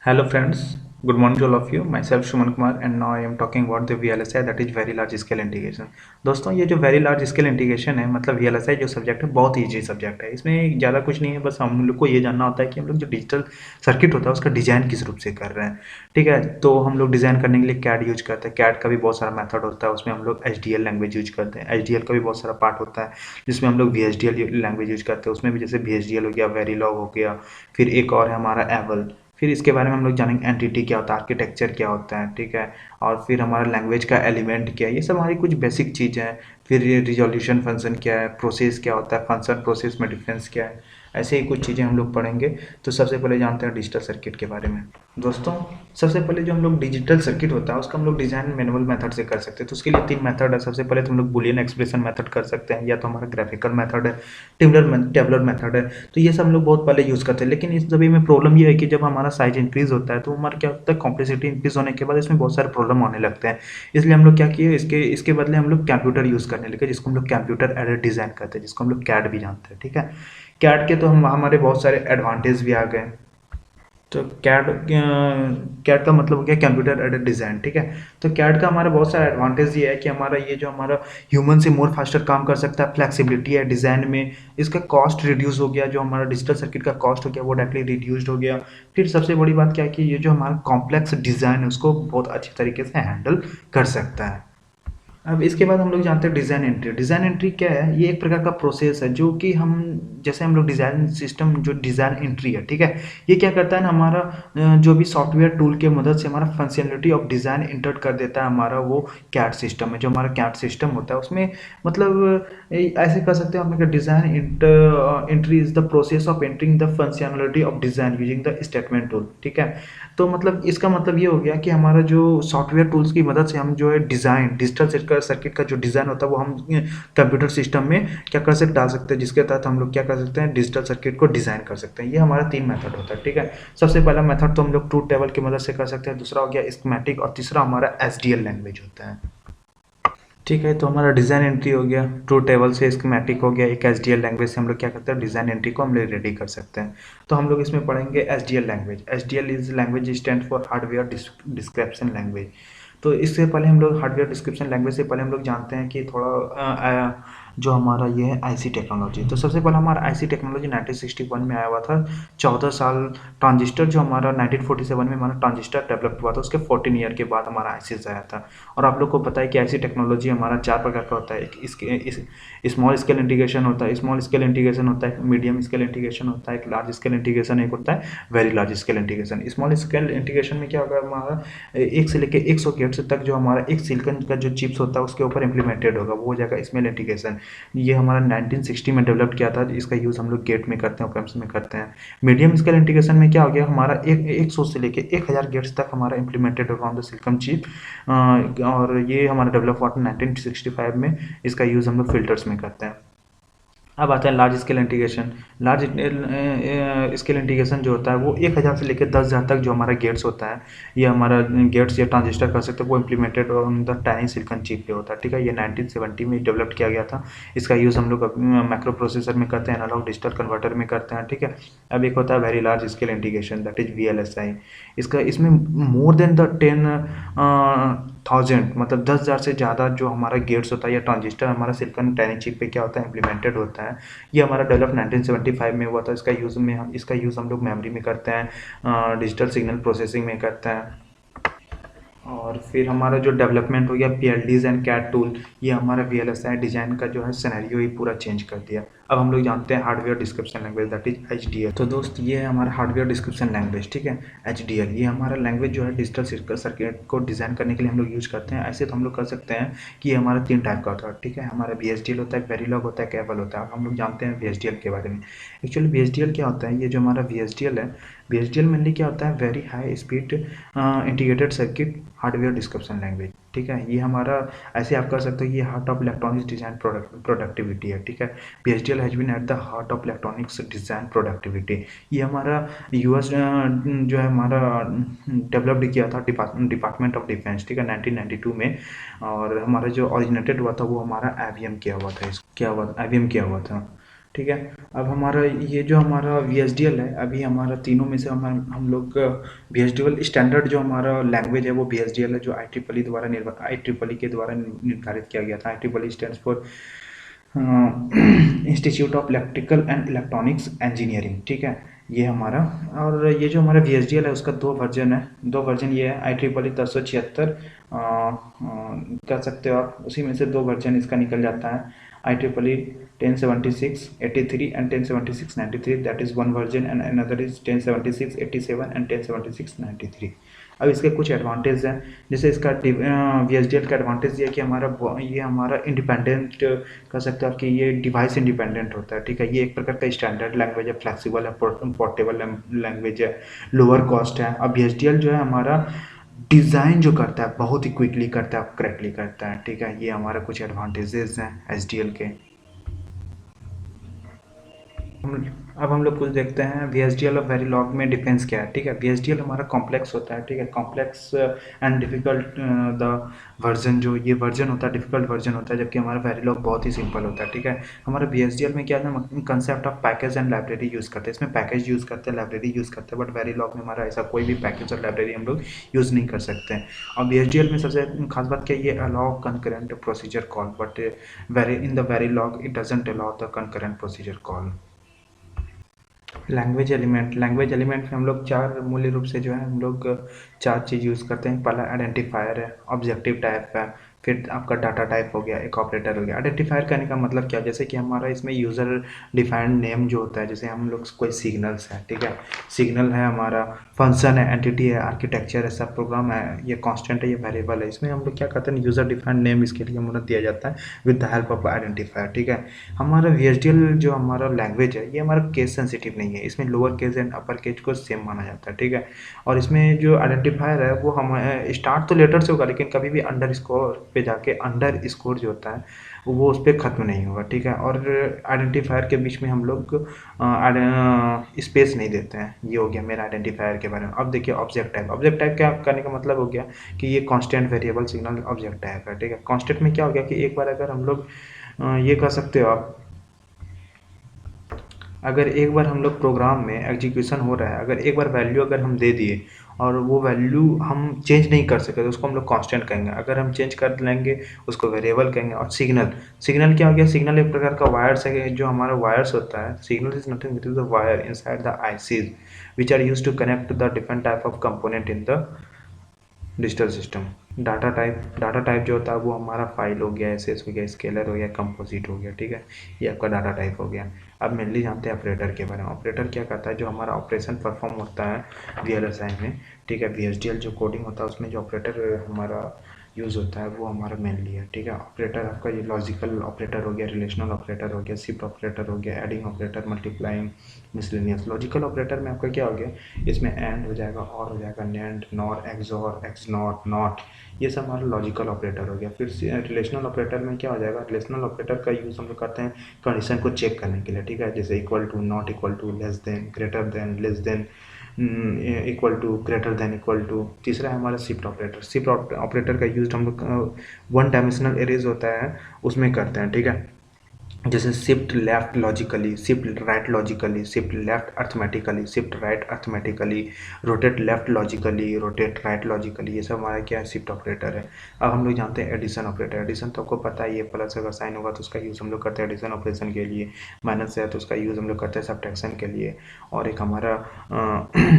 Hello friends, good morning to all of you. Myself Shuman Kumar and now I am talking about the VLSI that is very large scale integration. दोस्तों ये जो very large scale integration है मतलब VLSI जो subject है बहुत easy subject है। इसमें ज़्यादा कुछ नहीं है, बस हम लोग को ये जानना होता है कि हम लोग जो डिजिटल सर्किट होता है उसका डिज़ाइन किस रूप से कर रहे हैं। ठीक है, तो हम लोग डिज़ाइन करने के लिए कैड यूज करते हैं। कैड का भी बहुत सारा मेथड होता है, उसमें हम लोग HDL लैंग्वेज यूज करते हैं। HDL का भी बहुत सारा पार्ट होता है जिसमें हम लोग VHDL लैंग्वेज यूज करते हैं। उसमें भी जैसे VHDL हो गया, वेरीलॉग हो गया, फिर एक और है हमारा एवल। फिर इसके बारे में हम लोग जानेंगे एंटिटी क्या होता है, आर्किटेक्चर क्या होता है, ठीक है, और फिर हमारा लैंग्वेज का एलिमेंट क्या है, ये सब हमारी कुछ बेसिक चीज़ें हैं। फिर ये रिजोल्यूशन फंक्शन क्या है, प्रोसेस क्या होता है, फंक्शन प्रोसेस में डिफरेंस क्या है, ऐसे ही कुछ चीज़ें हम लोग पढ़ेंगे। तो सबसे पहले जानते हैं डिजिटल सर्किट के बारे में। दोस्तों सबसे पहले जो हम लोग डिजिटल सर्किट होता है उसका हम लोग डिज़ाइन मैनुअल मेथड से कर सकते हैं। तो उसके लिए तीन मेथड है। सबसे पहले तो हम लोग बुलियन एक्सप्रेशन मेथड कर सकते हैं, या तो हमारा ग्राफिकल मेथड है, टेबलर मेथड है। तो ये सब हम लोग बहुत पहले यूज़ करते हैं, लेकिन इस सभी में प्रॉब्लम ये है कि जब हमारा साइज इंक्रीज़ होता है तो हमारा क्या होता है, कॉम्प्लेक्सिटी इंक्रीज़ होने के बाद इसमें बहुत सारे प्रॉब्लम आने लगते हैं। इसलिए हम लोग क्या किए, इसके इसके बदले हम लोग कंप्यूटर यूज़ करने लगे, जिसको हम लोग कंप्यूटर एडेड डिज़ाइन करते हैं, जिसको हम लोग कैड भी जानते हैं। ठीक है, कैड के तो हमारे बहुत सारे एडवांटेज भी आ गए। तो कैड का मतलब हो गया कंप्यूटर एडेड डिज़ाइन। ठीक है, तो कैड का हमारा बहुत सारा एडवांटेज ये है कि हमारा ये जो हमारा ह्यूमन से मोर फास्टर काम कर सकता है, फ्लेक्सिबिलिटी है डिज़ाइन में, इसका कॉस्ट रिड्यूस हो गया, जो हमारा डिजिटल सर्किट का कॉस्ट हो गया वो डायरेक्टली रिड्यूस्ड हो गया। फिर सबसे बड़ी बात क्या है कि ये जो हमारा कॉम्प्लेक्स डिज़ाइन है उसको बहुत अच्छी तरीके से हैंडल कर सकता है। अब इसके बाद हम लोग जानते हैं डिज़ाइन एंट्री। डिज़ाइन एंट्री क्या है, ये एक प्रकार का प्रोसेस है जो कि हम जैसे हम लोग डिज़ाइन सिस्टम जो डिज़ाइन एंट्री है, ठीक है, ये क्या करता है ना, हमारा जो भी सॉफ्टवेयर टूल के मदद से हमारा फंक्शनलिटी ऑफ डिज़ाइन इंटर कर देता है हमारा वो कैड सिस्टम है। जो हमारा कैड सिस्टम होता है उसमें मतलब ऐसे कर सकते हैं हम लोग, design entry is the process of entering the functionality of design using the statement tool. ठीक है, तो मतलब इसका मतलब ये हो गया कि हमारा जो सॉफ्टवेयर टूल्स की मदद से हम जो है डिज़ाइन डिजिटल सर्किट का जो डिज़ाइन होता है वो हम कंप्यूटर सिस्टम में क्या कर सकते डाल सकते हैं, जिसके तहत हम लोग क्या कर सकते हैं, डिजिटल सर्किट को डिज़ाइन कर सकते हैं। ये हमारा तीन मेथड होता है। ठीक है, सबसे पहला मेथड तो हम लोग ट्रूथ टेबल की मदद से कर सकते हैं, दूसरा हो गया स्कीमेटिक, और तीसरा हमारा एसडीएल लैंग्वेज होता है। ठीक है, तो हमारा डिज़ाइन एंट्री हो गया, ट्रूथ टेबल से स्कीमेटिक हो गया, एक एसडीएल लैंग्वेज से हम लोग क्या करते हैं, डिज़ाइन एंट्री को हम लोग रेडी कर सकते हैं। तो हम लोग इसमें पढ़ेंगे SDL language. SDL is language stand for hardware description language. तो इससे पहले हम लोग हार्डवेयर डिस्क्रिप्शन लैंग्वेज से पहले हम लोग जानते हैं कि थोड़ा जो हमारा ये है आईसी टेक्नोलॉजी। तो सबसे पहले हमारा आईसी टेक्नोलॉजी 1961 में आया हुआ था। 14 साल ट्रांजिस्टर जो हमारा 1947 में हमारा ट्रांजिस्टर डेवलप हुआ था, उसके 14 ईयर के बाद हमारा आईसीस आया था। और आप लोग को पता है कि आईसी टेक्नोलॉजी हमारा चार प्रकार का होता है। एक स्मॉल स्केल इंटीग्रेशन होता है, स्मॉल स्केल इंटीग्रेशन होता है, मीडियम स्केल इंटीग्रेशन होता है, एक लार्ज स्केल इंटीग्रेशन एक होता है, very large scale integration. Small scale integration में क्या होगा, हमारा एक से लेकर 100 गेट्स तक जो हमारा एक सिलिकॉन का जो चिप्स होता है उसके ऊपर इंप्लीमेंटेड होगा, वो हो जाएगा स्मॉल इंटीग्रेशन। ये हमारा 1960 में डेवलप किया था, इसका यूज़ हम लोग गेट में करते हैं, ओपेम्स में करते हैं। मीडियम स्केल इंटीग्रेशन में क्या हो गया, हमारा 100 से लेके 1000 गेट्स तक हमारा इंप्लीमेंटेड होगा ऑन द सिलिकॉन चिप, और ये हमारा डेवलप हुआ था 1965 में। इसका यूज़ हम लोग फिल्टर्स में करते हैं। अब आता है large scale integration. Large scale integration जो होता है वो 1000 से लेकर 10,000 तक जो हमारा गेट्स होता है, ये हमारा गेट्स या ट्रांजिस्टर कर सकते हैं, वो implemented on the tiny silicon chip पे होता है। ठीक है, ये 1970 में डेवलप किया गया था। इसका यूज़ हम लोग माइक्रो प्रोसेसर में करते हैं, एनालॉग डिजिटल कन्वर्टर में करते हैं। ठीक है, अब एक होता है very large scale integration, that is VLSI। इसमें मोर देन द 10,000 मतलब 10,000 से ज़्यादा जो हमारा गेट्स होता है या ट्रांजिस्टर हमारा सिलिकॉन टाइनी चिप पे क्या होता है, इम्प्लीमेंटेड होता है। ये हमारा डेवलप 1975 में हुआ था। इसका यूज़ हम लोग मेमोरी में करते हैं, डिजिटल सिग्नल प्रोसेसिंग में करते हैं। और फिर हमारा जो डेवलपमेंट हो गया PLDs एंड कैड टूल, ये हमारा VLSI डिज़ाइन का जो है सिनेरियो ही पूरा चेंज कर दिया। अब हम लोग जानते हैं hardware description language, that is HDL। तो दोस्त ये है हमारा हार्डवेयर डिस्क्रिप्शन लैंग्वेज। ठीक है, HDL ये हमारा लैंग्वेज जो है डिजिटल सर्किट को डिज़ाइन करने के लिए हम लोग यूज़ करते हैं। ऐसे तो हम लोग कर सकते हैं कि ये हमारा तीन टाइप का होता है। ठीक है, हमारा VHDL होता है, वेरीलॉग होता है, कैबल होता है। अब हम लोग जानते हैं VHDL के बारे में। एक्चुअली VHDL क्या होता है, ये जो हमारा VHDL है, VHDL मेनली क्या होता है, very high speed integrated circuit hardware description language. ठीक है, ये हमारा ऐसे आप कर सकते हो, ये heart of electronics design productivity है। ठीक है, PHDL has been at the heart of electronics design productivity. ये हमारा US जो है हमारा डेवलप्ड किया था डिपार्टमेंट ऑफ डिफेंस। ठीक है, 1992 में। और हमारा जो ओरिजिनेटेड हुआ था वो हमारा IBM किया हुआ था, IBM किया हुआ था। ठीक है। अब हमारा ये जो हमारा VHDL है, अभी हमारा तीनों में से हम लोग VHDL स्टैंडर्ड जो हमारा लैंग्वेज है वो VHDL है, जो IEEE के द्वारा निर्धारित किया गया था। IEEE stands for institute of electrical and electronics engineering, ठीक है, ये हमारा। और ये जो हमारा VHDL है उसका दो वर्जन है, दो वर्जन ये है IEEE 1076 कह सकते हो आप, उसी में से दो वर्जन इसका निकल जाता है। IEEE 1076 83 and 1076 93, that is one version, and another is 1076 87 and 1076 93। अब इसके कुछ एडवांटेज हैं, जैसे इसका VHDL का एडवांटेज ये है कि ये हमारा इंडिपेंडेंट कह सकते हो आप कि ये डिवाइस इंडिपेंडेंट होता है, ठीक है। ये एक प्रकार का स्टैंडर्ड लैंग्वेज है, फ्लेक्सिबल है, पोर्टेबल लैंग्वेज है, लोअर कॉस्ट है। अब VHDL जो है हमारा डिज़ाइन जो करता है बहुत ही क्विकली करता है, करेक्टली करता है, ठीक है। ये हमारा कुछ एडवांटेजेस हैं HDL के। अब हम लोग कुछ देखते हैं VHDL और वेरिलॉग में डिफरेंस क्या है, ठीक है। VHDL हमारा कॉम्प्लेक्स होता है, ठीक है, complex and difficult the version, जो ये वर्जन होता है डिफिकल्ट वर्जन होता है, जबकि हमारा वेरिलॉग बहुत ही सिंपल होता है, ठीक है। हमारा VHDL में क्या है ना, concept of package and library use करते हैं, इसमें पैकेज यूज़ करते हैं, लाइब्रेरी यूज़ करते हैं, बट वेरिलॉग में हमारा ऐसा कोई भी पैकेज और लाइब्रेरी हम लोग यूज़ नहीं कर सकते हैं। और VHDL में सबसे खास बात क्या है, ये allow concurrent procedure call, but in the Verilog it doesn't allow the concurrent procedure call. Language element में हम लोग चार मूल्य रूप से जो है हम लोग चार चीज़ यूज़ करते हैं। पहला आइडेंटिफायर है, ऑब्जेक्टिव टाइप है, फिर आपका डाटा टाइप हो गया, एक ऑपरेटर हो गया। आइडेंटिफायर करने का मतलब क्या, जैसे कि हमारा इसमें यूज़र डिफाइंड नेम जो होता है, जैसे हम लोग कोई सिग्नल्स है, ठीक है, सिग्नल है हमारा, फंक्शन है, एंटिटी है, आर्किटेक्चर है, सब प्रोग्राम है, ये कांस्टेंट है, ये वेरिएबल है, इसमें हम लोग क्या करते हैं, यूज़र डिफाइंड नेम इसके लिए हमें दिया जाता है with the help of identifier, ठीक है। हमारा VHDL जो हमारा लैंग्वेज है ये हमारा केस सेंसिटिव नहीं है, इसमें lower case and upper case को सेम माना जाता है, ठीक है। और इसमें जो आइडेंटिफायर है वो हम स्टार्ट तो लेटर से होगा, लेकिन कभी भी अंडर स्कोर पे जाके अंडर स्कोर जो होता है वो उस पर ख़त्म नहीं होगा, ठीक है। और आइडेंटिफायर के बीच में हम लोग स्पेस नहीं देते हैं। ये हो गया मेरा आइडेंटिफायर के बारे में। अब देखिए ऑब्जेक्ट टाइप क्या करने का मतलब हो गया कि ये constant variable signal object type है, ठीक है। कांस्टेंट में क्या हो गया कि एक बार अगर हम लोग ये कर सकते हो आप, अगर एक बार हम लोग प्रोग्राम में एग्जीक्यूशन हो रहा है, अगर एक बार वैल्यू अगर हम दे दिए और वो वैल्यू हम चेंज नहीं कर सके तो उसको हम लोग कांस्टेंट कहेंगे। अगर हम चेंज कर लेंगे उसको वेरिएबल कहेंगे। और सिग्नल क्या हो गया, सिग्नल एक प्रकार का वायर्स है, जो हमारा वायर्स होता है। Signal is nothing but the wire inside the ICs which are used to connect the different type of component in the digital system. Data type जो होता है वो हमारा फाइल हो गया, एसएस हो गया, स्केलर हो गया, कंपोजिट हो गया, ठीक है। ये आपका डाटा टाइप हो गया। अब मेनली जानते हैं ऑपरेटर के बारे में। ऑपरेटर क्या करता है, जो हमारा ऑपरेशन परफॉर्म होता है VLSI में, ठीक है। VHDL जो कोडिंग होता है उसमें जो ऑपरेटर हमारा यूज़ होता है वो हमारा मेनली है, ठीक है। ऑपरेटर आपका ये लॉजिकल ऑपरेटर हो गया, रिलेशनल ऑपरेटर हो गया, शिफ्ट ऑपरेटर हो गया, adding operator, multiplying, miscellaneous. Logical operator में आपका क्या हो गया, इसमें एंड हो जाएगा, और हो जाएगा, NAND, nor, XOR, x not, not, ये सब हमारा लॉजिकल ऑपरेटर हो गया। फिर रिलेशनल ऑपरेटर में क्या हो जाएगा, रिलेशनल ऑपरेटर का यूज़ हम लोग करते हैं कंडीशन को चेक करने के लिए, ठीक है। जैसे equal to, not equal to, less than, greater than, less than, equal to, greater than, equal to. तीसरा है हमारा शिफ्ट ऑपरेटर। शिफ्ट ऑपरेटर का यूज हम लोग वन डायमेंशनल एरेज होता है उसमें करते हैं, ठीक है। जैसे shift left logically, shift right logically, shift left arithmetically, shift right arithmetically, rotate left logically, rotate right logically, ये सब हमारा क्या है, शिफ्ट ऑपरेटर है। अब हम लोग जानते हैं एडिशन ऑपरेटर। एडिशन तो आपको पता है, ये प्लस अगर साइन होगा तो उसका यूज़ हम लोग करते हैं एडिशन ऑपरेशन के लिए, माइनस है तो उसका यूज़ हम लोग करते हैं सब्ट्रैक्शन के लिए। और एक हमारा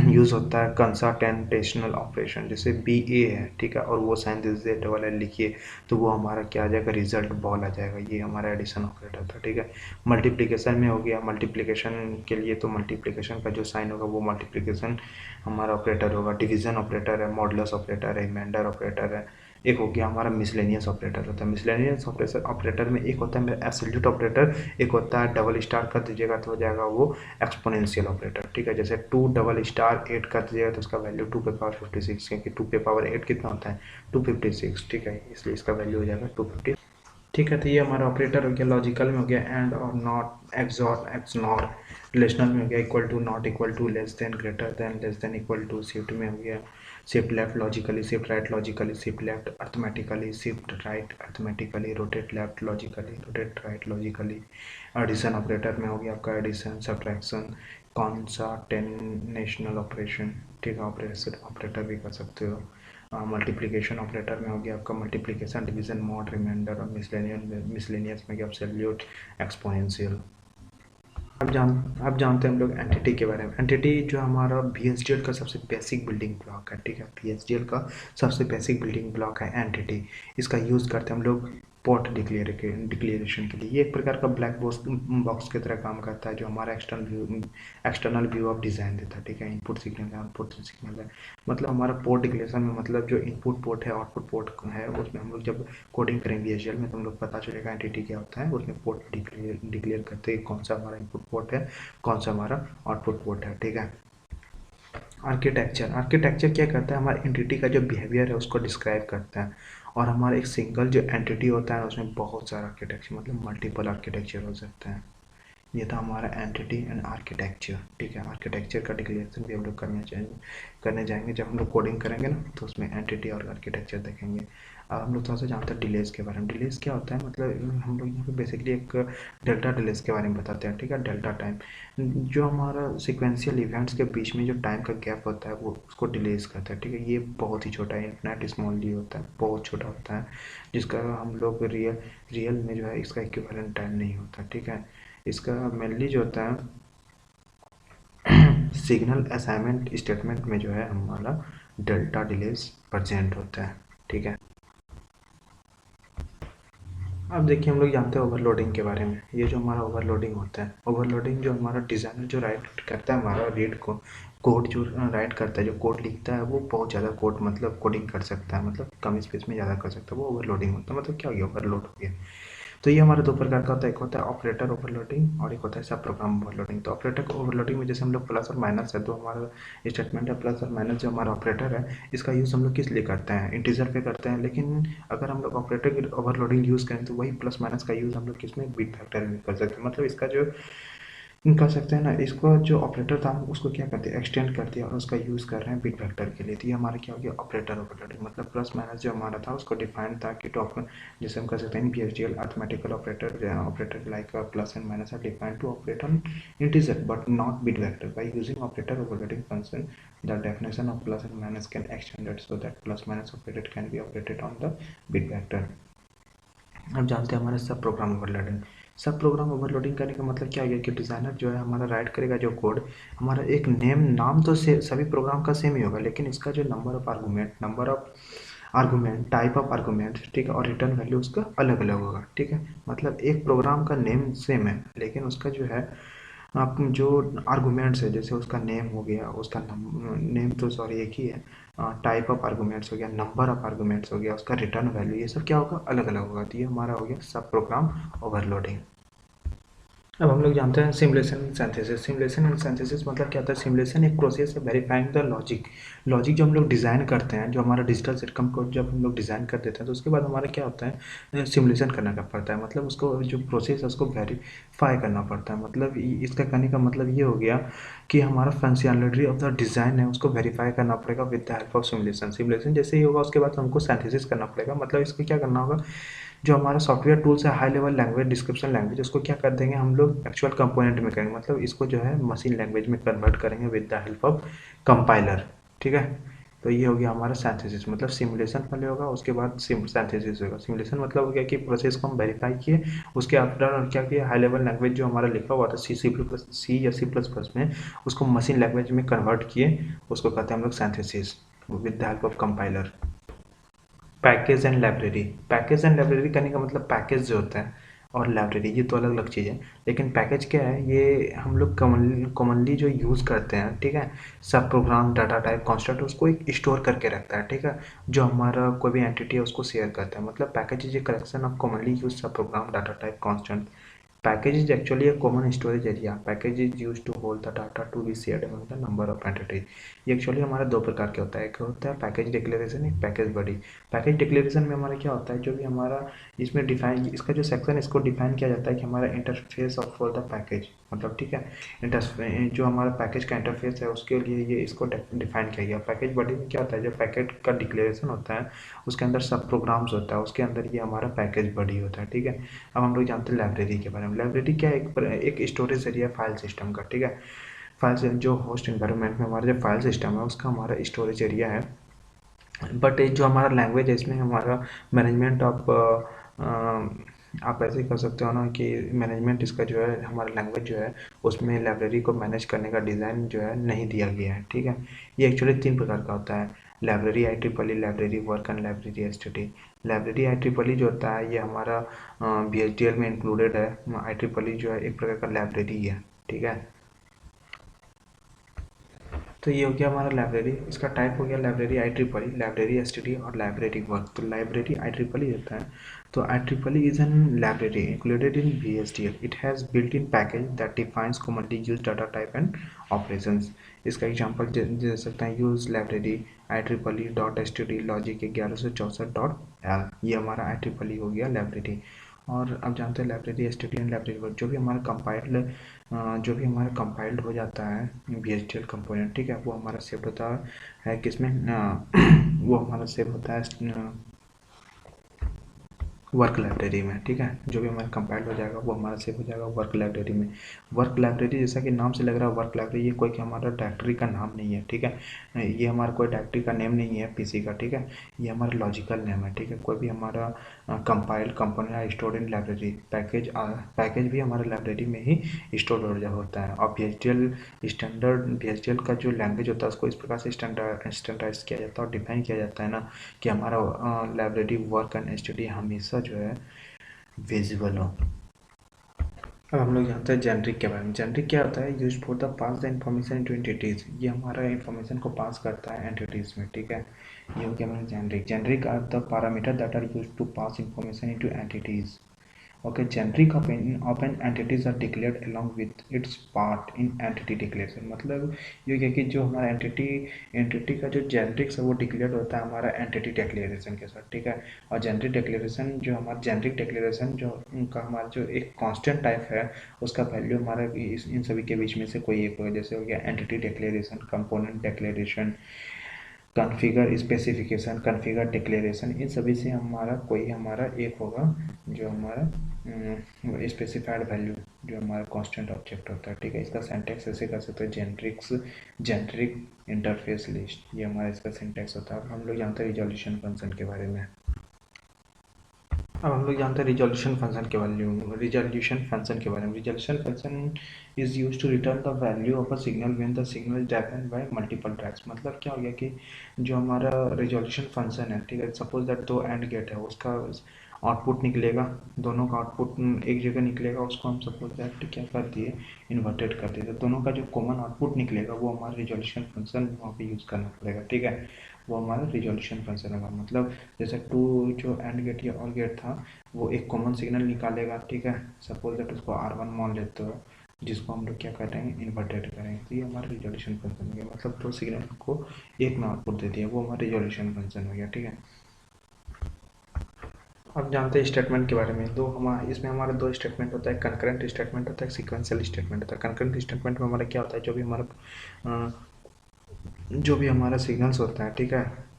यूज़ होता है कंसाटेंटेशनल ऑपरेशन, जैसे BA है, ठीक है, और वो साइन दीजिए डबल एल लिखिए तो वो हमारा क्या आ जाएगा, रिजल्ट बॉल आ जाएगा। ये हमारा एडिशन ऑपरेटर था, ठीक है। मल्टीप्लिकेशन में हो गया, मल्टीप्लिकेशन के लिए तो मल्टीप्लिकेशन का जो साइन होगा वो मल्टीप्लिकेशन हमारा ऑपरेटर होगा। डिवीजन ऑपरेटर है, मॉडुलस ऑपरेटर है, रिमाइंडर ऑपरेटर है। एक हो गया हमारा मिसलेनियस ऑपरेटर होता है। मिसलेनियस ऑपरेटर में एक होता है मेरा एब्सोल्यूट ऑपरेटर, एक होता है डबल स्टार कर दीजिएगा तो हो जाएगा वो एक्सपोनेंशियल ऑपरेटर, ठीक है। जैसे 2 डबल स्टार 8 कर दीजिएगा तो उसका वैल्यू 2 पे पावर 56, क्योंकि 2 पे पावर 8 कितना होता है, 256, ठीक है, इसलिए इसका वैल्यू हो जाएगा 256। ठीक है, तो ये हमारा ऑपरेटर हो गया, लॉजिकल में हो गया एंड और नॉट, एक्सॉर, एक्सनॉर, रिलेशनल में हो गया equal to, not equal to, less than, greater than, less than, equal to, shift में हो गया shift left logically, shift right logically, shift left arithmetically, shift right arithmetically, rotate left logically, rotate right logically. Addition operator में हो गया आपका addition, subtraction, कॉन्सटेंटेशनल operation, ठीक है, operation operator भी कर सकते हो। मल्टीप्लिकेशन ऑपरेटर में हो गया आपका मल्टीप्लिकेशन, डिवीजन, मॉड, रिमाइंडर, और मिसलेनियस में गया एब्सोल्यूट, एक्सपोनेंशियल। अब जानते हैं हम लोग एंटिटी के बारे में। एंटिटी जो हमारा VHDL का सबसे बेसिक बिल्डिंग ब्लॉक है, ठीक है, VHDL का सबसे बेसिक बिल्डिंग ब्लॉक है एंटिटी। इसका यूज़ करते हैं हम लोग पोर्ट डिक्लेरेशन के लिए। ये एक प्रकार का ब्लैक बॉक्स की तरह काम करता है, जो हमारा एक्सटर्नल व्यू ऑफ डिज़ाइन देता है, ठीक है। इनपुट सिग्नल है, आउटपुट सिग्नल है, मतलब हमारा पोर्ट डिक्लेरेशन में मतलब जो इनपुट पोर्ट है, आउटपुट पोर्ट है, उसमें हम लोग जब कोडिंग करेंगे VHDL में तो हम लोग पता चलेगा एंटिटी क्या होता है। उसमें पोर्ट डिक्लेयर करते हैं कौन सा हमारा इनपुट पोर्ट है, कौन सा हमारा आउटपुट पोर्ट है, ठीक है। आर्किटेक्चर क्या करता है, हमारे एंटिटी का जो बिहेवियर है उसको डिस्क्राइब करता है। और हमारा एक सिंगल जो एंटिटी होता है उसमें बहुत सारा आर्किटेक्चर, मतलब मल्टीपल आर्किटेक्चर हो सकते हैं। ये था हमारा एंटिटी एंड आर्किटेक्चर, ठीक है। आर्किटेक्चर का डिक्लेरेशन भी हम लोग करने जाएंगे जब हम लोग कोडिंग करेंगे ना, तो उसमें एंटिटी और आर्किटेक्चर देखेंगे। अब हम लोग थोड़ा सा जानते हैं डिलेज के बारे में। डिलेज क्या होता है, मतलब हम लोग यहाँ पे बेसिकली एक डेल्टा डिलेज के बारे में बताते हैं, ठीक है। डेल्टा टाइम, जो हमारा सिक्वेंशियल इवेंट्स के बीच में जो टाइम का गैप होता है वो उसको डिलेज करता है, ठीक है। ये बहुत ही छोटा है, इन्फिनिट स्मॉल डी होता है, बहुत छोटा होता है, जिसका हम लोग रियल में जो है इसका इक्विवेलेंट टाइम नहीं होता, ठीक है। इसका मेनली जो होता है सिग्नल असाइनमेंट स्टेटमेंट में जो है हमारा डेल्टा डिलेज प्रेजेंट होता है, ठीक है। अब देखिए हम लोग जानते हैं ओवरलोडिंग के बारे में। ये जो हमारा ओवरलोडिंग होता है, ओवरलोडिंग जो हमारा डिज़ाइनर जो राइट करता है हमारा रीड को, कोड जो राइट करता है, जो कोड लिखता है वो बहुत ज़्यादा कोड मतलब कोडिंग कर सकता है, मतलब कम स्पेस में ज़्यादा कर सकता है, वो ओवरलोडिंग होता है। मतलब क्या हो गया, ओवरलोड हो गया। तो ये हमारे दो प्रकार का होता है, एक होता है ऑपरेटर ओवरलोडिंग और एक होता है सब प्रोग्राम ओवरलोडिंग। तो ऑपरेटर ओवरलोडिंग में जैसे हम लोग प्लस और माइनस है, तो हमारा स्टेटमेंट है प्लस और माइनस, जो हमारा ऑपरेटर है इसका यूज़ हम लोग किस लिए करते हैं, इंटीजर पे करते हैं। लेकिन अगर हम लोग ऑपरेटर ओवरलोडिंग यूज़ करें तो वही प्लस माइनस का यूज़ हम लोग किस में, बिट फैक्टर में कर सकते हैं। मतलब इसका जो कर सकते हैं ना, इसको जो ऑपरेटर था उसको क्या करते हैं, एक्सटेंड कर दिया और उसका यूज़ कर रहे हैं बिट वेक्टर के लिए। तो ये हमारा क्या हो गया, ऑपरेटर ओवरलोडिंग। मतलब प्लस माइनस जो हमारा था उसको डिफाइन था कि टॉप, जैसे हम कर सकते हैं VHDL arithmetical operator like plus and minus are defined to operate on integer but not bit vector by using operator overloading function. The definition of plus and minus can extended so that plus minus operated can be operated on the bit vector. अब जानते हैं हमारे subprogram overloading. Subprogram overloading करने का मतलब क्या हो गया कि डिज़ाइनर जो है हमारा राइट करेगा जो कोड, हमारा एक नाम तो से सभी प्रोग्राम का सेम ही होगा, लेकिन इसका जो number of argument type of argument, ठीक है, और रिटर्न वैल्यू उसका अलग अलग होगा, ठीक है। मतलब एक प्रोग्राम का नेम सेम है लेकिन उसका जो है आप जो आर्गूमेंट्स है, जैसे उसका नेम हो गया, उसका नेम तो सॉरी एक ही है, टाइप ऑफ आर्गूमेंट्स हो गया, नंबर ऑफ आर्गूमेंट्स हो गया, उसका रिटर्न वैल्यू, ये सब क्या होगा, अलग अलग होगा। तो ये हमारा हो गया सब प्रोग्राम ओवरलोडिंग। अब हम लोग जानते हैं simulation and synthesis. Simulation and synthesis मतलब क्या होता है, सिमुलेशन एक प्रोसेस है वेरीफाइंग द लॉजिक जो हम लोग डिज़ाइन करते हैं, जो हमारा डिजिटल सिस्टम को जब हम लोग डिज़ाइन कर देते हैं तो उसके बाद हमारा क्या होता है, सिमुलेशन करना का पड़ता है। मतलब उसको जो प्रोसेस है उसको वेरीफाई करना पड़ता है। मतलब इसका कहने का मतलब ये हो गया कि हमारा फंक्शनैलिटी ऑफ द डिज़ाइन है उसको वेरीफाई करना पड़ेगा with the help of simulation. Simulation जैसे ही होगा उसके बाद हमको सिंथेसिस करना पड़ेगा। मतलब इसको क्या करना होगा, जो हमारा सॉफ्टवेयर टूल्स है, high level language, description language, उसको क्या कर देंगे हम लोग एक्चुअल कंपोनेंट में करेंगे। मतलब इसको जो है मशीन लैंग्वेज में कन्वर्ट करेंगे with the help of compiler, ठीक है। तो ये हो गया हमारा सिंथेसिस। मतलब सिमुलेशन पहले होगा उसके बाद सिंथेसिस होगा। सिमुलेशन मतलब हो गया कि प्रोसेस को हम वेरीफाई किए, उसके आफ्टर क्या किया, हाई लेवल लैंग्वेज जो हमारा लिखा हुआ था सी या C++ में, उसको मशीन लैंग्वेज में कन्वर्ट किए, उसको कहते हैं हम लोग synthesis with the help of compiler. Package and library करने का मतलब, पैकेज जो होता है और लाइब्रेरी ये तो अलग अलग चीज़ है। लेकिन पैकेज क्या है, ये हम लोग कॉमनली जो यूज़ करते हैं, ठीक है। सब प्रोग्राम डाटा टाइप कॉन्स्टेंट उसको एक स्टोर करके रखता है, ठीक है। जो हमारा कोई भी एंटिटी है उसको शेयर करता है। मतलब package is a collection of commonly use sub program data type constant package is actually a common storage area. Package is used to hold the data to be shared among the number of entities. ये actually हमारा दो प्रकार के होता है, एक होता है पैकेज डिक्लेरेशन, एक पैकेज बॉडी। पैकेज डिक्लेरेशन में हमारा क्या होता है, जो भी हमारा इसमें डिफाइन, इसका जो सेक्शन इसको डिफाइन किया जाता है कि हमारा interface of for the package, मतलब ठीक है, इंटरफेस जो हमारा पैकेज का इंटरफेस है उसके लिए ये इसको डिफाइन किया गया। पैकेज बॉडी में क्या होता है, जो पैकेज का डिक्लेरेशन होता है उसके अंदर सब प्रोग्राम्स होता है, उसके अंदर ये हमारा पैकेज बॉडी होता है, ठीक है। अब हम लोग जानते हैं लाइब्रेरी के बारे में। लाइब्रेरी क्या है, एक स्टोरेज एरिया फाइल सिस्टम का, ठीक है। फाइल जो होस्ट एनवायरनमेंट में हमारा जो फाइल सिस्टम है उसका हमारा स्टोरेज एरिया है। बट जो हमारा लैंग्वेज है इसमें हमारा मैनेजमेंट ऑफ, आप ऐसे कर सकते हो ना कि मैनेजमेंट इसका जो है, हमारा लैंग्वेज जो है उसमें लाइब्रेरी को मैनेज करने का डिज़ाइन जो है नहीं दिया गया है, ठीक है। ये एक्चुअली 3 प्रकार का होता है, library IEEE, library work and library STD. Library IEEE जो होता है ये हमारा VHDL में इंक्लूडेड है। IEEE जो है एक प्रकार का लाइब्रेरी है, ठीक है। तो ये हो गया हमारा लाइब्रेरी, इसका टाइप हो गया लाइब्रेरी IEEE, लाइब्रेरी एसटीडी और लाइब्रेरी वर्क। तो लाइब्रेरी IEEE होता है, तो IEEE is an library included in VHDL. It has built-in package that defines commonly used data type and operations. इसका एग्जांपल दे सकते हैं, use library IEEE.std logic 1164.l, ये हमारा IEEE हो गया लाइब्रेरी। और अब जानते हैं library STD and library work. जो भी हमारा कंपाइल्ड हो जाता है VHDL कंपोनेंट, ठीक है, वो हमारा सेव होता है किसमें, वो हमारा सेव होता है वर्क लाइब्रेरी में, ठीक है। जो भी हमारा कंपाइल्ड हो जाएगा वो हमारा सेव हो जाएगा वर्क लाइब्रेरी में। वर्क लाइब्रेरी जैसा कि नाम से लग रहा है वर्क लाइब्रेरी, ये कोई हमारा डायरेक्टरी का नाम नहीं है, ठीक है। ये हमारा कोई डायरेक्टरी का नेम नहीं है पीसी का, ठीक है। ये हमारा लॉजिकल नेम है, ठीक है। कोई भी हमारा compiled component stored in library, package भी हमारे लाइब्रेरी में ही स्टोर होता है। और VHDL का जो लैंग्वेज होता है उसको इस प्रकार से स्टैंडर्डाइज किया जाता है और डिफाइन किया जाता है ना कि हमारा लाइब्रेरी वर्क एंड स्टडी हमेशा जो है विजिबल हो। अब हम लोग जानते हैं जेनरिक के बारे में। जेनरिक क्या होता है, use for the pass the information into entities. ये हमारा इन्फॉर्मेशन को पास करता है एंटिटीज में, ठीक है। ये हो गया हमारा generic. Generic are the parameter that are use to pass information into entities. Okay, generic of an entities are declared along with its part in entity declaration। मतलब ये क्या कि जो हमारा एंटिटी का जो जेनरिक्स है वो डिक्लेयर होता है हमारा एंटिटी डिक्लेरेशन के साथ, ठीक है। और जेनरिक डिक्लेरेशन जो हमारा जेनरिक डिक्लेरेशन जो उनका हमारा जो एक कांस्टेंट टाइप है उसका वैल्यू हमारा इन सभी के बीच में से कोई एक होगा। जैसे हो गया entity declaration, component declaration, configure specification, configure declaration, इन सभी से हमारा कोई हमारा एक होगा जो हमारा स्पेसिफाइड वैल्यू जो हमारा कांस्टेंट ऑब्जेक्ट होता है, ठीक है। इसका सिंटैक्स ऐसे कर सकते हैं, जेनरिक इंटरफेस लिस्ट, ये हमारा इसका सिंटैक्स होता है। अब हम लोग जानते हैं रिजोल्यूशन फंक्शन के बारे में। अब हम लोग जानते हैं रिजोल्यूशन फंक्शन के बारे में। Resolution function is use to return the value of a signal when the signal is defined by multiple tracks. मतलब क्या हो गया कि जो हमारा रिजोल्यूशन फंक्शन है, ठीक है, सपोज दैट दो एंड गेट है, उसका आउटपुट निकलेगा, दोनों का आउटपुट एक जगह निकलेगा, उसको हम सपोज दैट क्या कर दिए, इन्वर्टेड कर दिए, तो दोनों का जो कॉमन आउटपुट निकलेगा वो हमारा रिजोल्यूशन फंक्शन वहाँ पे यूज़ करना पड़ेगा, ठीक है। वो हमारा रिजोल्यूशन फंक्शन होगा। मतलब जैसे टू जो एंड गेट या और गेट था वो एक कॉमन सिग्नल निकालेगा, ठीक है। सपोज दैट उसको R1 मान लेते हो, जिसको हम लोग क्या करेंगे, इन्वर्टेड करेंगे, तो ये हमारा रिजोल्यूशन फंक्शन हो गया। मतलब दो सिग्नल को एक में आउटपुट दे दिया, वो हमारा रिजोल्यूशन फंक्शन हो गया, ठीक है। अब जानते हैं स्टेटमेंट के बारे में। इसमें हमारा दो स्टेटमेंट होता है, कंकरेंट स्टेटमेंट होता है, सीक्वेंशियल स्टेटमेंट होता है। कंकरेंट स्टेटमेंट में हमारा क्या होता है, जो भी हमारा सिग्नल्स होता है, ठीक है,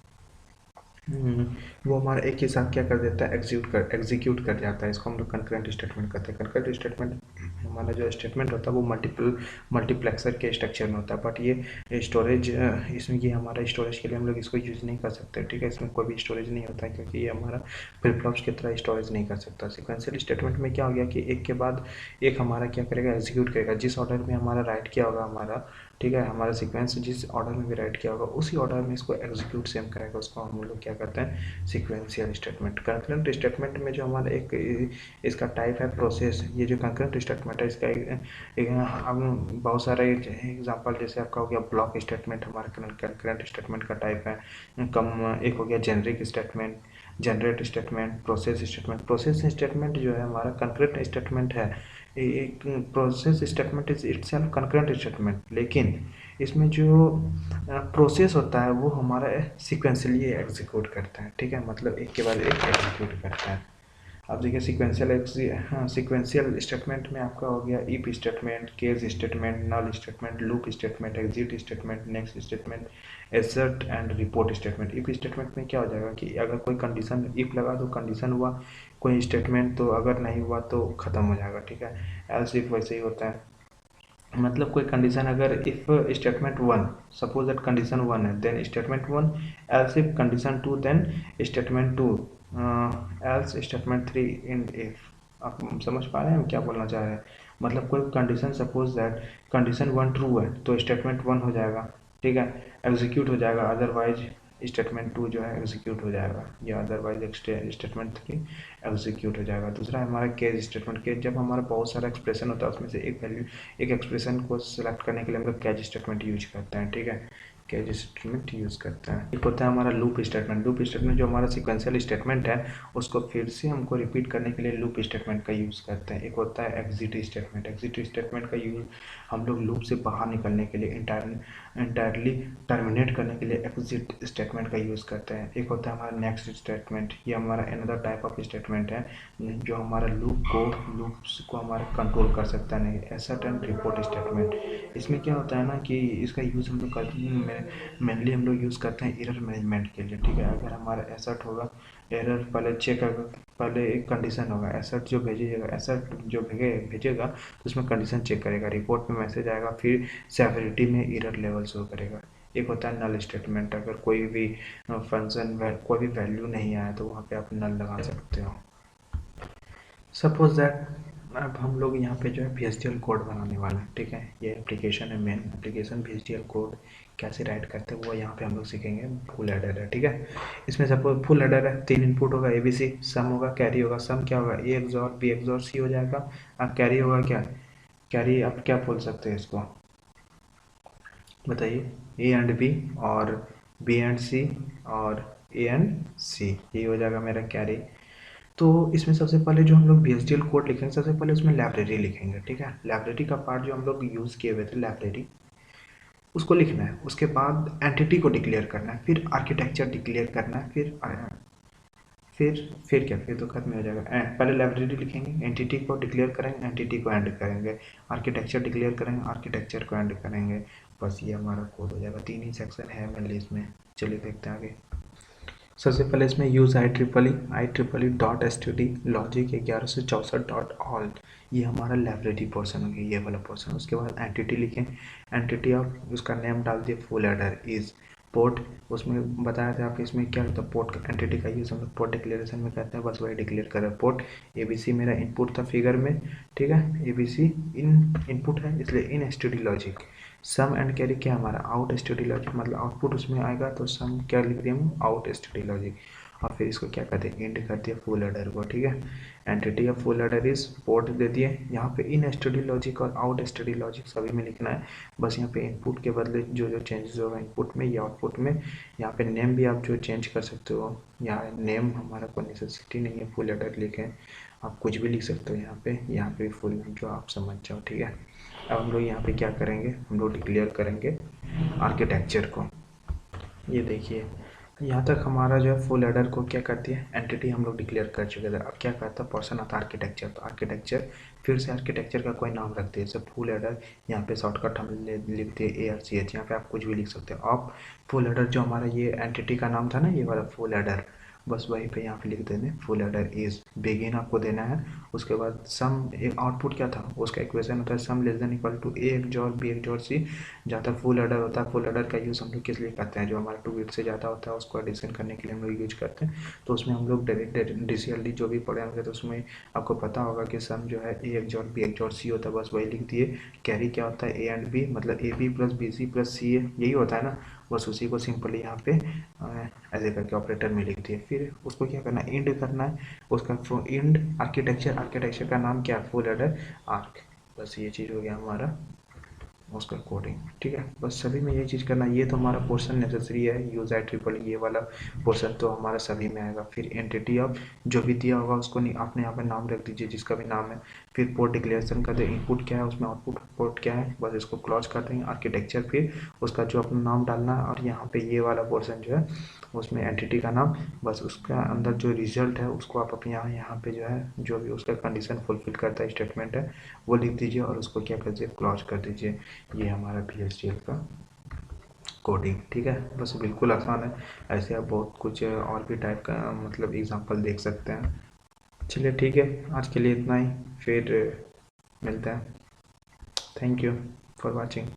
वो हमारा एक ही साथ क्या कर देता है, एग्जीक्यूट कर जाता है। इसको हम लोग कंकरेंट स्टेटमेंट कहते हैं। कंकरेंट स्टेटमेंट हमारा जो स्टेटमेंट होता है वो मल्टीप्लेक्सर के स्ट्रक्चर में होता है। बट ये स्टोरेज, इसमें ये हमारा स्टोरेज के लिए हम लोग इसको यूज़ नहीं कर सकते, ठीक है। इसमें कोई भी स्टोरेज नहीं होता है क्योंकि ये हमारा फ्लिप फ्लॉप्स की तरह स्टोरेज नहीं कर सकता। सिक्वेंशियल स्टेटमेंट में क्या हो गया कि एक के बाद एक हमारा क्या करेगा, एग्जीक्यूट करेगा। जिस ऑर्डर में हमारा राइट किया होगा हमारा, ठीक है, हमारा सीक्वेंस जिस ऑर्डर में भी राइट किया होगा उसी ऑर्डर में इसको एग्जीक्यूट सेम करेगा। उसको हम लोग क्या करते हैं, सीक्वेंशियल स्टेटमेंट। कंकरेंट स्टेटमेंट में जो हमारा इसका टाइप है प्रोसेस। ये जो कंकरेंट स्टेटमेंट है इसका हम बहुत सारे एग्जांपल, जैसे आपका हो गया ब्लॉक स्टेटमेंट, हमारा कंकरेंट स्टेटमेंट का टाइप है। एक हो गया generic statement, generate statement, process statement. Process statement जो है हमारा कंकरेंट स्टेटमेंट है एक process statement is itself concurrent statement, लेकिन इसमें जो प्रोसेस होता है वो हमारा सीक्वेंशियली एग्जीक्यूट करता है, ठीक है, मतलब एक के बाद एक एग्जीक्यूट करता है। अब देखिए सीक्वेंशियल स्टेटमेंट में आपका हो गया if statement, case statement, null statement, loop statement, exit statement, next statement, assert and report statement. If statement में क्या हो जाएगा कि अगर कोई कंडीशन इफ लगा दो, कंडीशन हुआ कोई स्टेटमेंट तो, अगर नहीं हुआ तो ख़त्म हो जाएगा, ठीक है। एल्स इफ वैसे ही होता है, मतलब कोई कंडीशन अगर if statement one, suppose that condition one है, then statement one, else if condition two, then statement two, else statement three in if. आप समझ पा रहे हैं हम क्या बोलना चाह रहे हैं? मतलब कोई condition, suppose that condition one true है तो स्टेटमेंट वन हो जाएगा, ठीक है, एग्जीक्यूट हो जाएगा, अदरवाइज स्टेटमेंट टू जो है एग्जीक्यूट हो जाएगा, या अदरवाइज स्टेटमेंट थ्री एग्जीक्यूट हो जाएगा। दूसरा है हमारा केस स्टेटमेंट। केस जब हमारा बहुत सारा एक्सप्रेशन होता है उसमें से एक वैल्यू, एक एक्सप्रेशन को सिलेक्ट करने के लिए हम लोग कैच स्टेटमेंट यूज करते हैं, ठीक है, कैच स्टेटमेंट यूज करते हैं। एक होता है हमारा लूप स्टेटमेंट। लूप स्टेटमेंट जो हमारा सिक्वेंशियल स्टेटमेंट है उसको फिर से हमको रिपीट करने के लिए लूप स्टेटमेंट का यूज़ करते हैं। एक होता है एग्जिट स्टेटमेंट। एग्जिट स्टेटमेंट का यूज हम लोग लूप से बाहर निकलने के लिए, इंटायरली टर्मिनेट करने के लिए एग्जिट स्टेटमेंट का यूज़ करते हैं। एक होता है हमारा नेक्स्ट स्टेटमेंट। ये हमारा अनदर टाइप ऑफ स्टेटमेंट है जो हमारा लूप्स को हमारा कंट्रोल कर सकता है। नहीं, एसर्ट एंड रिपोर्ट स्टेटमेंट, इसमें क्या होता है ना कि इसका यूज़ हम लोग करते हैं, मेनली हम लोग यूज़ करते हैं एरर मैनेजमेंट के लिए, ठीक है। अगर हमारा एसर्ट होगा, एरर पहले चेक होगा, पहले एक कंडीशन होगा, एसर्ट जो भेजिएगा, एसर्ट जो भेजेगा तो उसमें कंडीशन चेक करेगा, रिपोर्ट में मैसेज आएगा, फिर सेवरिटी में एरर लेवल शो करेगा। एक होता है नल स्टेटमेंट। अगर कोई भी फंक्शन कोई भी वैल्यू नहीं आया तो वहाँ पे आप नल लगा सकते हो। सपोज दैट अब हम लोग यहाँ पे जो है VHDL कोड बनाने वाला है, ठीक है। ये एप्लीकेशन है, मेन एप्लीकेशन। VHDL कोड कैसे राइट करते हैं वो यहाँ पे हम लोग सीखेंगे। फुल एडर है, ठीक है। इसमें सपोज फुल एडर है, 3 इनपुट होगा, ABC, सम होगा, कैरी होगा। सम क्या होगा, A XOR B XOR C हो जाएगा। अब कैरी होगा क्या, कैरी आप क्या बोल सकते हैं इसको बताइए, A एंड B और B एंड C और A एंड C, ये हो जाएगा मेरा कैरी। तो इसमें सबसे पहले जो हम लोग VHDL कोड लिखेंगे, सबसे पहले उसमें लाइब्रेरी लिखेंगे, ठीक है। लाइब्रेरी का पार्ट जो हम लोग यूज़ किए हुए थे, लाइब्रेरी, उसको लिखना है। उसके बाद एंटिटी को डिक्लेयर करना है, फिर आर्किटेक्चर डिक्लेयर करना है, फिर क्या, फिर तो खत्म हो जाएगा। पहले लाइब्रेरी लिखेंगे, एंटिटी को डिक्लेयर करेंगे, एंटिटी को एंड करेंगे, आर्किटेक्चर डिक्लेयर करेंगे, आर्किटेक्चर को एंड करेंगे। बस ये हमारा कोड हो जाएगा। 3 ही सेक्शन है मेनली इसमें। चलिए देखते हैं आगे। सबसे पहले इसमें use IEEE dot std logic 1164 dot all, ये हमारा लाइब्रेरी पोर्शन हो गया, ये वाला पोर्शन। उसके बाद एंटिटी लिखें, एंटिटी ऑफ उसका नेम डाल दिए, फुल एडर इज पोर्ट। उसमें बताया था आप इसमें क्या होता है, पोर्ट एंटिटी का यूज़ हम लोग पोर्ट डिक्लेरेशन में करते हैं, बस वही डिक्लेयर करें पोर्ट। ABC मेरा इनपुट था फिगर में, ठीक है, ABC इनपुट है इसलिए in std logic. Sum and carry क्या हमारा आउट std लॉजिक, मतलब आउटपुट उसमें आएगा तो सम क्या लिख दिया हम, आउट std लॉजिक। और फिर इसको क्या करते हैं, इंड कर दिया फुल एडर को, ठीक है। Entity of full adder is port दे दिए। यहाँ पे इन std लॉजिक और आउट std लॉजिक सभी में लिखना है। बस यहाँ पे इनपुट के बदले जो जो चेंजेस होगा इनपुट में या आउटपुट में, यहाँ पे नेम भी आप जो चेंज कर सकते हो। यहाँ नेम हमारा कोई नेसेसिटी नहीं है, फुल एडर लिखें, आप कुछ भी लिख सकते हो यहाँ पे फुल नेम जो आप समझ जाओ, ठीक है। अब हम लोग यहाँ पे क्या करेंगे, हम लोग डिक्लेयर करेंगे आर्किटेक्चर को। ये देखिए यहाँ तक हमारा जो है फुल एडर को क्या करती है, एंटिटी हम लोग डिक्लेयर कर चुके थे। अब क्या करता है, पर्सन आता है आर्किटेक्चर, तो आर्किटेक्चर फिर से आर्किटेक्चर का कोई नाम रखते हैं, जैसे फुल एडर। यहाँ पे शॉर्टकट हम लिखते हैं ARCH, यहाँ पे आप कुछ भी लिख सकते हो। अब फुल एडर जो हमारा ये एंटिटी का नाम था ना, ये वाला फुल एडर, बस वहीं पे यहाँ पे लिख देंगे फुल एडर इज बिगिन आपको देना है। उसके बाद सम, एक आउटपुट क्या था उसका इक्वेशन होता है sum less than equal to A XOR B XOR C। जहाँ तक फुल एडर होता है, फुल एडर का यूज़ हम लोग किस लिए करते हैं, जो हमारा 2 बिट से ज़्यादा होता है उसको एडिशन करने के लिए हम लोग यूज करते हैं। तो उसमें हम लोग DCLD जो भी पढ़े होंगे तो उसमें आपको पता होगा कि सम जो है A XOR B XOR C होता है, बस वही लिख दिए। कैरी क्या होता है, A एंड B, मतलब AB plus BC plus CA, यही होता है ना, बस उसी को सिंपली यहाँ पे ऐसे करके ऑपरेटर में लिख दिए। फिर उसको क्या करना है, इंड करना है। उसका इंड आर्किटेक्चर का नाम क्या है, फुल एडर आर्क। बस ये चीज़ हो गया हमारा उसका कोडिंग, ठीक है। बस सभी में ये चीज़ करना, ये तो हमारा पोर्शन नेसेसरी है। यूज IEEE ये वाला पोर्शन तो हमारा सभी में आएगा। फिर एंटिटी ऑफ जो भी दिया होगा उसको नहीं, आपने यहाँ पर नाम रख दीजिए जिसका भी नाम है। फिर पोर्ट डिक्लेरेशन का जो इनपुट क्या है, उसमें आउटपुट पोर्ट क्या है, बस इसको क्लोज कर देंगे। आर्किटेक्चर फिर उसका जो अपना नाम डालना है, और यहाँ पे ये वाला पोर्शन जो है उसमें एंटिटी का नाम, बस उसका अंदर जो रिजल्ट है उसको आप अपने यहाँ पे जो है जो भी उसका कंडीशन फुलफिल करता है स्टेटमेंट है वो लिख दीजिए, और उसको क्या कर दीजिए, क्लोज कर दीजिए। ये हमारा VHDL का कोडिंग, ठीक है। बस बिल्कुल आसान है। ऐसे आप बहुत कुछ और भी टाइप का मतलब एग्जांपल देख सकते हैं। चलिए ठीक है, आज के लिए इतना ही, फिर मिलते हैं। Thank you for watching.